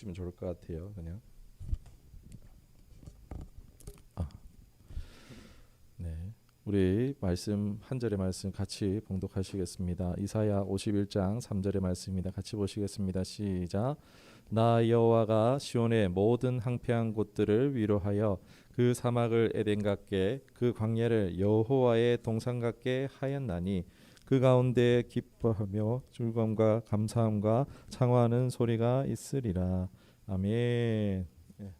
주면 좋을 것 같아요. 그냥. 네. 우리 말씀 한 절의 말씀 같이 봉독하시겠습니다. 이사야 51장 3절의 말씀입니다. 같이 보시겠습니다. 시작. 나 여호와가 시온의 모든 황폐한 곳들을 위로하여 그 사막을 에덴 같게 그 광야를 여호와의 동산 같게 하였나니 그 가운데 기뻐하며 즐거움과 감사함과 창화하는 소리가 있으리라. 아멘. 예.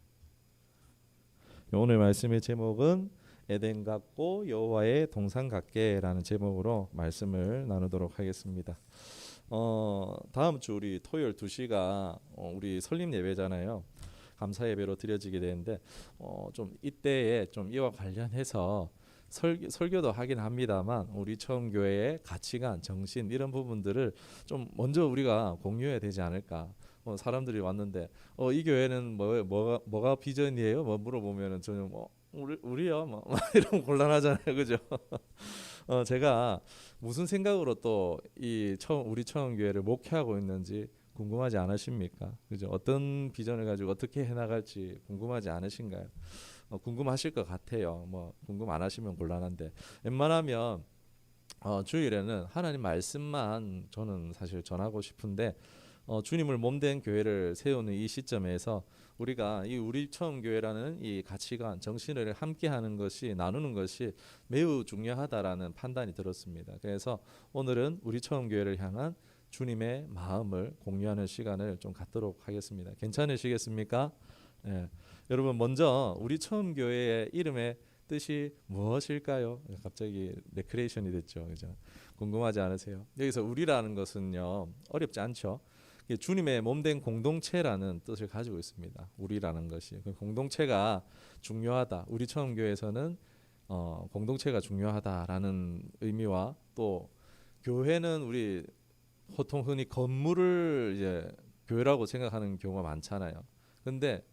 오늘 말씀의 제목은 에덴 같고 여호와의 동산 같게라는 제목으로 말씀을 나누도록 하겠습니다. 다음 주 우리 토요일 2시가 우리 설립 예배잖아요. 감사 예배로 드려지게 되는데 좀 이때에 좀 이와 관련해서 설교도 하긴 합니다만 우리 처음 교회의 가치관, 정신 이런 부분들을 좀 먼저 우리가 공유해야 되지 않을까. 사람들이 왔는데 이 교회는 뭐가 비전이에요? 뭐 물어보면은 저는 우리요 뭐 이러면 곤란하잖아요, 그죠? 제가 무슨 생각으로 또 이 우리 처음 교회를 목회하고 있는지 궁금하지 않으십니까? 그죠? 어떤 비전을 가지고 어떻게 해나갈지 궁금하지 않으신가요? 궁금하실 것 같아요. 뭐 궁금 안 하시면 곤란한데 웬만하면 주일에는 하나님 말씀만 저는 사실 전하고 싶은데 주님을 몸된 교회를 세우는 이 시점에서 우리가 이 우리 처음 교회라는 이 가치관, 정신을 함께하는 것이 나누는 것이 매우 중요하다라는 판단이 들었습니다. 그래서 오늘은 우리 처음 교회를 향한 주님의 마음을 공유하는 시간을 좀 갖도록 하겠습니다. 괜찮으시겠습니까? 예. 여러분 먼저 우리 처음 교회의 이름의 뜻이 무엇일까요? 갑자기 레크레이션이 됐죠, 그죠? 궁금하지 않으세요? 여기서 우리라는 것은요 어렵지 않죠. 주님의 몸된 공동체라는 뜻을 가지고 있습니다. 우리라는 것이 공동체가 중요하다. 우리 처음 교회에서는 공동체가 중요하다라는 의미와 또 교회는 우리 보통 흔히 건물을 이제 교회라고 생각하는 경우가 많잖아요. 근데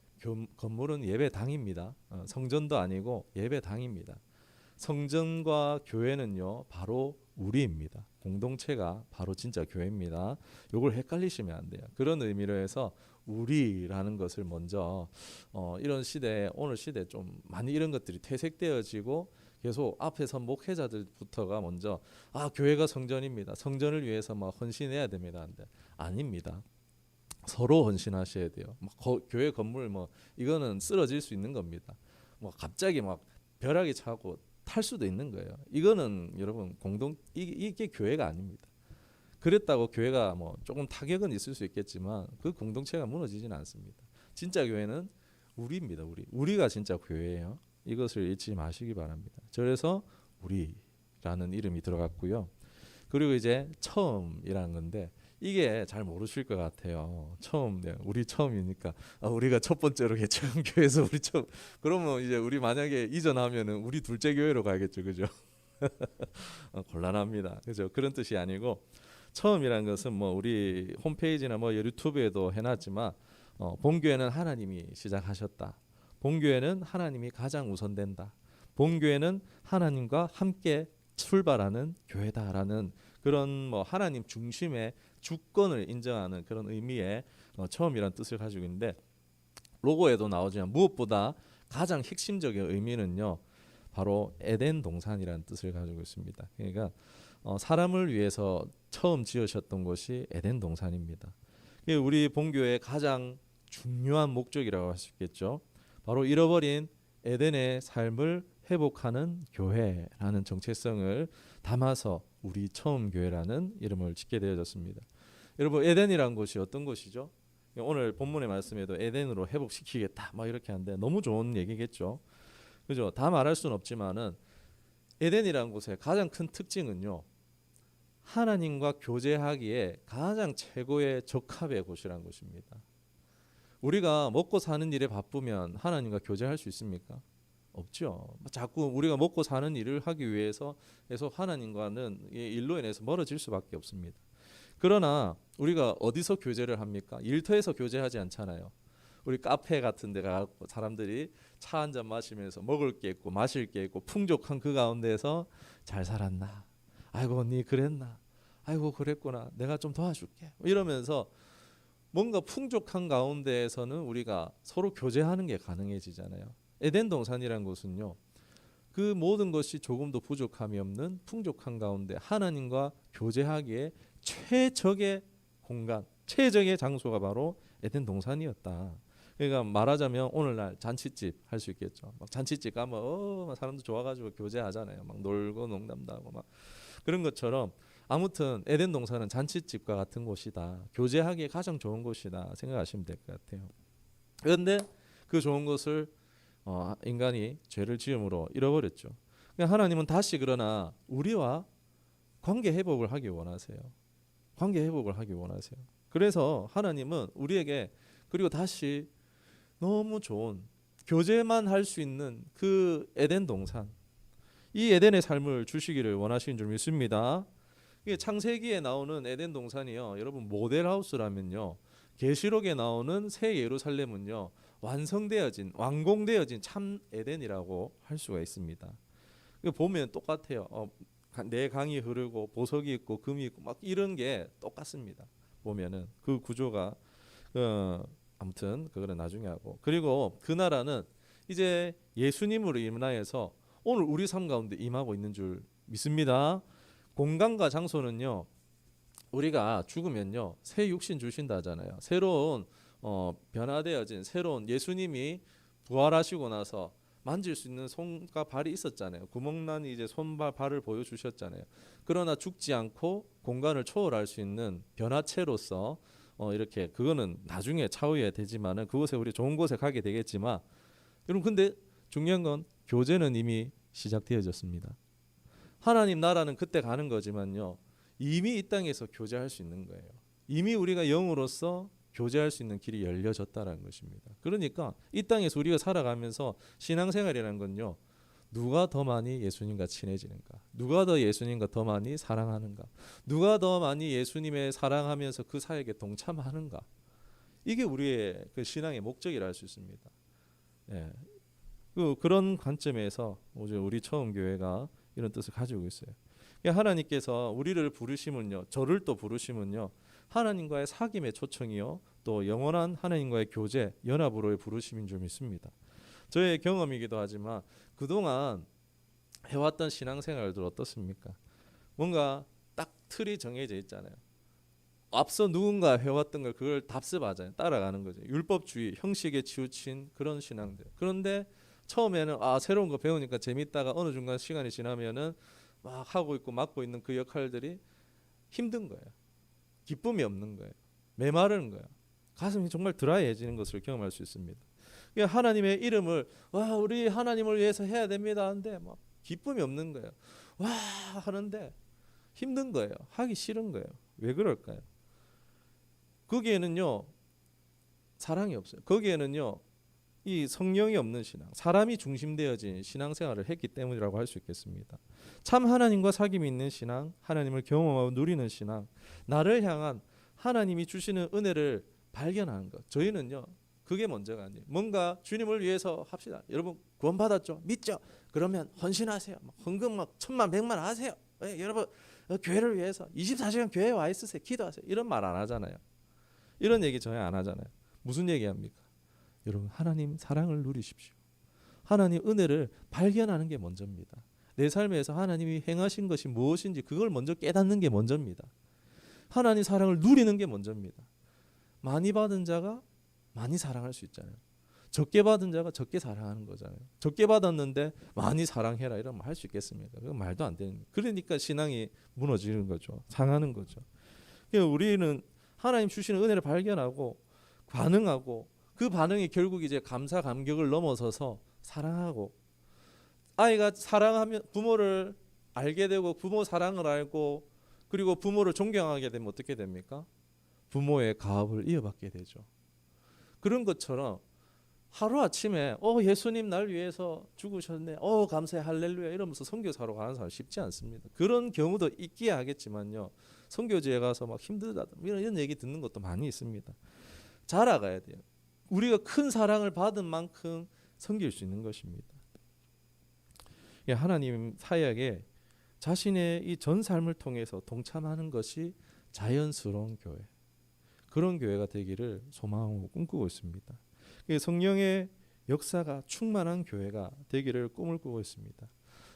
건물은 예배당입니다. 성전도 아니고 예배당입니다. 성전과 교회는요 바로 우리입니다. 공동체가 바로 진짜 교회입니다. 이걸 헷갈리시면 안 돼요. 그런 의미로 해서 우리라는 것을 먼저 이런 시대에 오늘 시대에 좀 많이 이런 것들이 퇴색되어지고 계속 앞에서 목회자들부터가 먼저 교회가 성전입니다. 성전을 위해서 막 헌신해야 됩니다. 근데 아닙니다. 서로 헌신하셔야 돼요. 교회 건물 이거는 쓰러질 수 있는 겁니다. 갑자기 막 벼락이 차고 탈 수도 있는 거예요. 이거는 여러분 이게 교회가 아닙니다. 그랬다고 교회가 조금 타격은 있을 수 있겠지만 그 공동체가 무너지지는 않습니다. 진짜 교회는 우리입니다. 우리가 진짜 교회예요. 이것을 잊지 마시기 바랍니다. 그래서 우리라는 이름이 들어갔고요. 그리고 이제 처음이라는 건데 이게 잘 모르실 것 같아요. 우리 처음이니까 우리가 첫 번째로 개척한 교회에서 우리 처음. 그러면 이제 우리 만약에 이전하면은 우리 둘째 교회로 가겠죠, 그죠? 곤란합니다, 그죠? 그런 뜻이 아니고 처음이란 것은 우리 홈페이지나 유튜브에도 해놨지만 본교회는 하나님이 시작하셨다. 본교회는 하나님이 가장 우선된다. 본교회는 하나님과 함께 출발하는 교회다라는 그런 하나님 중심의 주권을 인정하는 그런 의미의 처음이라는 뜻을 가지고 있는데 로고에도 나오지만 무엇보다 가장 핵심적인 의미는요 바로 에덴 동산이라는 뜻을 가지고 있습니다. 그러니까 사람을 위해서 처음 지으셨던 곳이 에덴 동산입니다. 우리 본교의 가장 중요한 목적이라고 할 수 있겠죠. 바로 잃어버린 에덴의 삶을 회복하는 교회라는 정체성을 담아서 우리 처음 교회라는 이름을 짓게 되어졌습니다. 여러분 에덴이라는 곳이 어떤 곳이죠? 오늘 본문의 말씀에도 에덴으로 회복시키겠다 이렇게 하는데 너무 좋은 얘기겠죠. 그죠? 다 말할 수는 없지만은 에덴이라는 곳의 가장 큰 특징은요. 하나님과 교제하기에 가장 최고의 적합의 곳이라는 것입니다. 우리가 먹고 사는 일에 바쁘면 하나님과 교제할 수 있습니까? 없죠. 자꾸 우리가 먹고 사는 일을 하기 위해서 계속 하나님과는 이 일로 인해서 멀어질 수밖에 없습니다. 그러나 우리가 어디서 교제를 합니까? 일터에서 교제하지 않잖아요. 우리 카페 같은 데 가고 사람들이 차 한 잔 마시면서 먹을 게 있고 마실 게 있고 풍족한 그 가운데서 잘 살았나? 아이고 니 그랬나? 아이고 그랬구나. 내가 좀 도와줄게. 이러면서 뭔가 풍족한 가운데에서는 우리가 서로 교제하는 게 가능해지잖아요. 에덴 동산이라는 것은요, 그 모든 것이 조금도 부족함이 없는 풍족한 가운데 하나님과 교제하기에 최적의 공간, 최적의 장소가 바로 에덴 동산이었다. 그러니까 말하자면 오늘날 잔치집 할 수 있겠죠. 막 잔치집 가면 막 사람들 좋아가지고 교제하잖아요. 막 놀고 농담도 하고 막 그런 것처럼 아무튼 에덴 동산은 잔치집과 같은 곳이다. 교제하기에 가장 좋은 곳이다 생각하시면 될 것 같아요. 그런데 그 좋은 것을 인간이 죄를 지음으로 잃어버렸죠. 그러니까 하나님은 다시 그러나 우리와 관계 회복을 하기 원하세요. 관계 회복을 하기 원하세요. 그래서 하나님은 우리에게 그리고 다시 너무 좋은 교제만 할 수 있는 그 에덴 동산, 이 에덴의 삶을 주시기를 원하시는 줄 믿습니다. 이게 창세기에 나오는 에덴 동산이요, 여러분 모델하우스라면요, 계시록에 나오는 새 예루살렘은요 완성되어진 완공되어진 참 에덴이라고 할 수가 있습니다. 보면 똑같아요. 내 강이 흐르고 보석이 있고 금이 있고 막 이런 게 똑같습니다. 보면은 그 구조가 아무튼 그거는 나중에 하고, 그리고 그 나라는 이제 예수님으로 임하여서 오늘 우리 삶 가운데 임하고 있는 줄 믿습니다. 공간과 장소는요, 우리가 죽으면요 새 육신 주신다 하잖아요. 새로운 변화되어진 새로운, 예수님이 부활하시고 나서 만질 수 있는 손과 발이 있었잖아요. 구멍난 이제 손과 발을 보여주셨잖아요. 그러나 죽지 않고 공간을 초월할 수 있는 변화체로서 이렇게, 그거는 나중에 차후에 되지만은 그곳에 우리 좋은 곳에 가게 되겠지만, 여러분 근데 중요한 건 교제는 이미 시작되어졌습니다. 하나님 나라는 그때 가는 거지만요, 이미 이 땅에서 교제할 수 있는 거예요. 이미 우리가 영으로서 교제할 수 있는 길이 열려졌다라는 것입니다. 그러니까 이 땅에서 우리가 살아가면서 신앙생활이라는 건요, 누가 더 많이 예수님과 친해지는가, 누가 더 예수님과 더 많이 사랑하는가, 누가 더 많이 예수님의 사랑하면서 그 사역에 동참하는가, 이게 우리의 그 신앙의 목적이라 할 수 있습니다. 예. 그런 관점에서 우리 처음 교회가 이런 뜻을 가지고 있어요. 하나님께서 우리를 부르시면요, 저를 또 부르시면요, 하나님과의 사귐의 초청이요, 또 영원한 하나님과의 교제, 연합으로의 부르심인 줄 믿습니다. 저의 경험이기도 하지만 그동안 해왔던 신앙생활들 어떻습니까? 뭔가 딱 틀이 정해져 있잖아요. 앞서 누군가 해왔던 걸 그걸 답습하잖아요. 따라가는 거죠. 율법주의, 형식에 치우친 그런 신앙들. 그런데 처음에는 새로운 거 배우니까 재밌다가 어느 중간 시간이 지나면은 막 하고 있고 맡고 있는 그 역할들이 힘든 거예요. 기쁨이 없는 거예요. 메마르는 거예요. 가슴이 정말 드라이해지는 것을 경험할 수 있습니다. 하나님의 이름을 우리 하나님을 위해서 해야 됩니다 하는데 막 기쁨이 없는 거예요. 하는데 힘든 거예요. 하기 싫은 거예요. 왜 그럴까요? 거기에는요 사랑이 없어요. 거기에는요 이 성령이 없는 신앙, 사람이 중심되어진 신앙생활을 했기 때문이라고 할 수 있겠습니다. 참 하나님과 사귐이 있는 신앙, 하나님을 경험하고 누리는 신앙, 나를 향한 하나님이 주시는 은혜를 발견하는 것. 저희는요 그게 먼저가 아니에요. 뭔가 주님을 위해서 합시다. 여러분 구원 받았죠? 믿죠? 그러면 헌신하세요. 헌금 천만 백만 하세요. 여러분 교회를 위해서 24시간 교회에 와 있으세요. 기도하세요. 이런 말 안 하잖아요. 이런 얘기 저희 안 하잖아요. 무슨 얘기합니까? 여러분 하나님 사랑을 누리십시오. 하나님 은혜를 발견하는 게 먼저입니다. 내 삶에서 하나님이 행하신 것이 무엇인지 그걸 먼저 깨닫는 게 먼저입니다. 하나님 사랑을 누리는 게 먼저입니다. 많이 받은 자가 많이 사랑할 수 있잖아요. 적게 받은 자가 적게 사랑하는 거잖아요. 적게 받았는데 많이 사랑해라 이러면 할 수 있겠습니까? 그건 말도 안 되는 거예요. 그러니까 신앙이 무너지는 거죠. 상하는 거죠. 우리는 하나님 주시는 은혜를 발견하고 반응하고, 그 반응이 결국 이제 감사 감격을 넘어서서 사랑하고, 아이가 사랑하면 부모를 알게 되고 부모 사랑을 알고 그리고 부모를 존경하게 되면 어떻게 됩니까? 부모의 가업을 이어받게 되죠. 그런 것처럼 하루아침에 예수님 날 위해서 죽으셨네, 감사해 할렐루야 이러면서 선교사로 가는 사람 쉽지 않습니다. 그런 경우도 있기야 하겠지만요, 선교지에 가서 막 힘들다 이런 얘기 듣는 것도 많이 있습니다. 자라가야 돼요. 우리가 큰 사랑을 받은 만큼 섬길 수 있는 것입니다. 하나님 사역에 자신의 이 전 삶을 통해서 동참하는 것이 자연스러운 교회. 그런 교회가 되기를 소망하고 꿈꾸고 있습니다. 성령의 역사가 충만한 교회가 되기를 꿈을 꾸고 있습니다.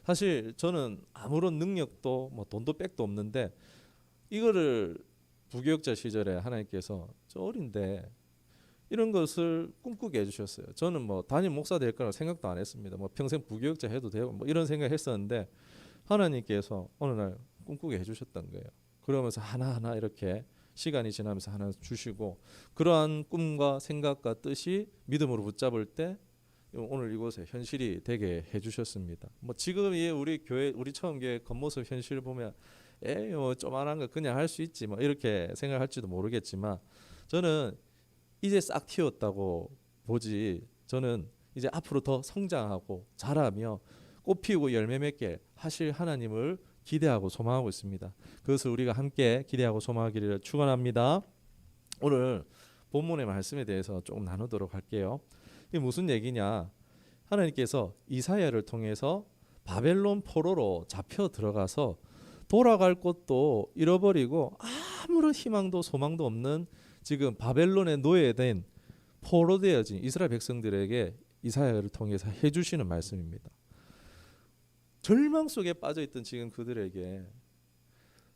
사실 저는 아무런 능력도 뭐 돈도 백도 없는데 이거를 부교육자 시절에 하나님께서 저 어린데 이런 것을 꿈꾸게 해주셨어요. 저는 뭐 담임 목사 될 거라고 생각도 안 했습니다. 뭐 평생 부교육자 해도 되고 뭐 이런 생각했었는데 하나님께서 어느 날 꿈꾸게 해주셨던 거예요. 그러면서 하나하나 이렇게 시간이 지나면서 하나 주시고 그러한 꿈과 생각과 뜻이 믿음으로 붙잡을 때 오늘 이곳에 현실이 되게 해주셨습니다. 뭐 지금 우리 교회 우리 처음 교회 겉모습 현실을 보면 뭐 조만한 거 그냥 할 수 있지 뭐 이렇게 생각할지도 모르겠지만 저는 이제 싹 틔웠다고 보지 저는 이제 앞으로 더 성장하고 자라며 꽃 피우고 열매 맺게 하실 하나님을 기대하고 소망하고 있습니다. 그것을 우리가 함께 기대하고 소망하기를 축원합니다. 오늘 본문의 말씀에 대해서 조금 나누도록 할게요. 이게 무슨 얘기냐? 하나님께서 이사야를 통해서 바벨론 포로로 잡혀 들어가서 돌아갈 곳도 잃어버리고 아무런 희망도 소망도 없는 지금 바벨론에 노예된 포로되어진 이스라엘 백성들에게 이사야를 통해서 해주시는 말씀입니다. 절망 속에 빠져있던 지금 그들에게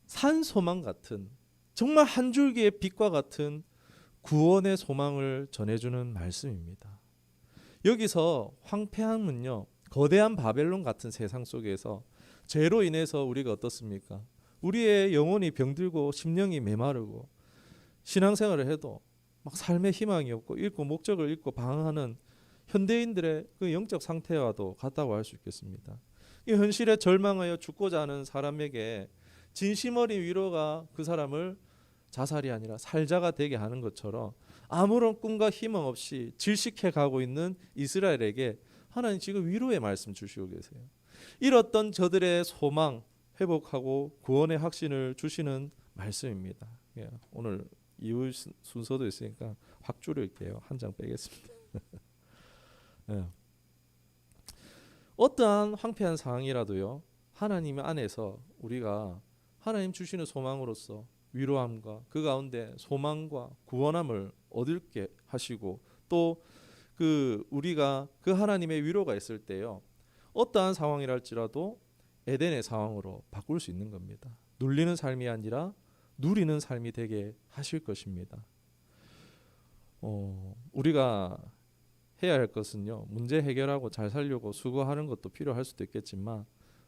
산소망 같은 정말 한 줄기의 빛과 같은 구원의 소망을 전해주는 말씀입니다. 여기서 황폐함은요 거대한 바벨론 같은 세상 속에서 죄로 인해서 우리가 어떻습니까? 우리의 영혼이 병들고 심령이 메마르고 신앙생활을 해도 막 삶의 희망이 없고 잃고 목적을 잃고 방황하는 현대인들의 그 영적 상태와도 같다고 할 수 있겠습니다. 이 현실에 절망하여 죽고자 하는 사람에게 진심 어린 위로가 그 사람을 자살이 아니라 살자가 되게 하는 것처럼 아무런 꿈과 희망 없이 질식해 가고 있는 이스라엘에게 하나님 지금 위로의 말씀 주시고 계세요. 잃었던 저들의 소망 회복하고 구원의 확신을 주시는 말씀입니다. 오늘 이후 순서도 있으니까 확 줄일게요. 한 장 빼겠습니다. 어떠한 황폐한 상황이라도요 하나님 안에서 우리가 하나님 주시는 소망으로서 위로함과 그 가운데 소망과 구원함을 얻게 하시고 또 우리가 그 하나님의 위로가 있을 때요 어떠한 상황이랄지라도 에덴의 상황으로 바꿀 수 있는 겁니다. 눌리는 삶이 아니라 누리는 삶이 되게 하실 것입니다. 우리가 해야 할 것은요 문제 해결하고 잘 살려고 수고하는 것도 필요할 수도 있겠지만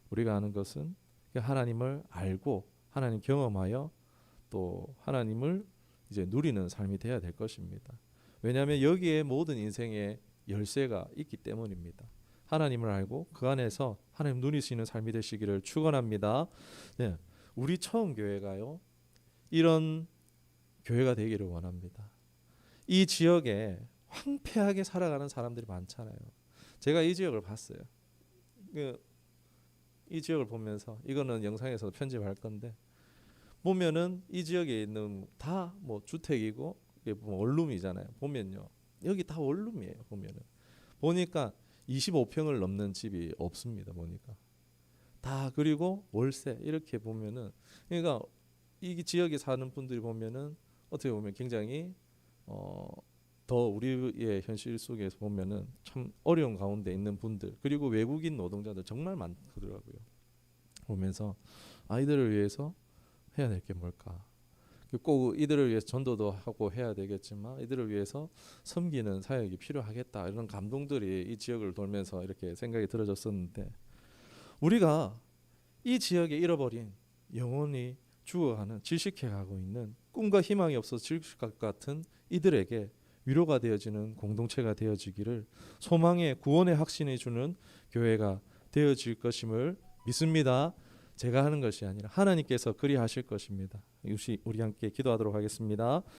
우리가 하는 것은 하나님을 알고 하나님 경험하여 또 하나님을 이제 누리는 삶이 돼야 될 것입니다. 왜냐하면 여기에 모든 인생의 열쇠가 있기 때문입니다. 하나님을 알고 그 안에서 하나님 누리시는 삶이 되시기를 축원합니다. 네, 우리 처음 교회가요 이런 교회가 되기를 원합니다. 이 지역에 황폐하게 살아가는 사람들이 많잖아요. 제가 이 지역을 봤어요. 이 지역을 보면서 이거는 영상에서 편집할 건데 보면은 이 지역에 있는 다 뭐 주택이고 이게 원룸이잖아요. 보면요 여기 다 원룸이에요. 보니까 25평을 넘는 집이 없습니다. 보니까 다 그리고 월세 이렇게 보면은 그러니까 이 지역에 사는 분들이 보면은 어떻게 보면 굉장히 더 우리의 현실 속에서 보면은 참 어려운 가운데 있는 분들 그리고 외국인 노동자들 정말 많더라고요. 보면서 아이들을 위해서 해야 될 게 뭘까? 꼭 이들을 위해서 전도도 하고 해야 되겠지만 이들을 위해서 섬기는 사역이 필요하겠다 이런 감동들이 이 지역을 돌면서 이렇게 생각이 들어졌었는데 우리가 이 지역에 잃어버린 영혼이 죽어가는 질식해가고 있는 꿈과 희망이 없어서 질식 같은 이들에게 위로가 되어지는 공동체가 되어지기를 소망의 구원의 확신이 주는 교회가 되어질 것임을 믿습니다. 제가 하는 것이 아니라 하나님께서 그리 하실 것입니다. 우리 함께 기도하도록 하겠습니다.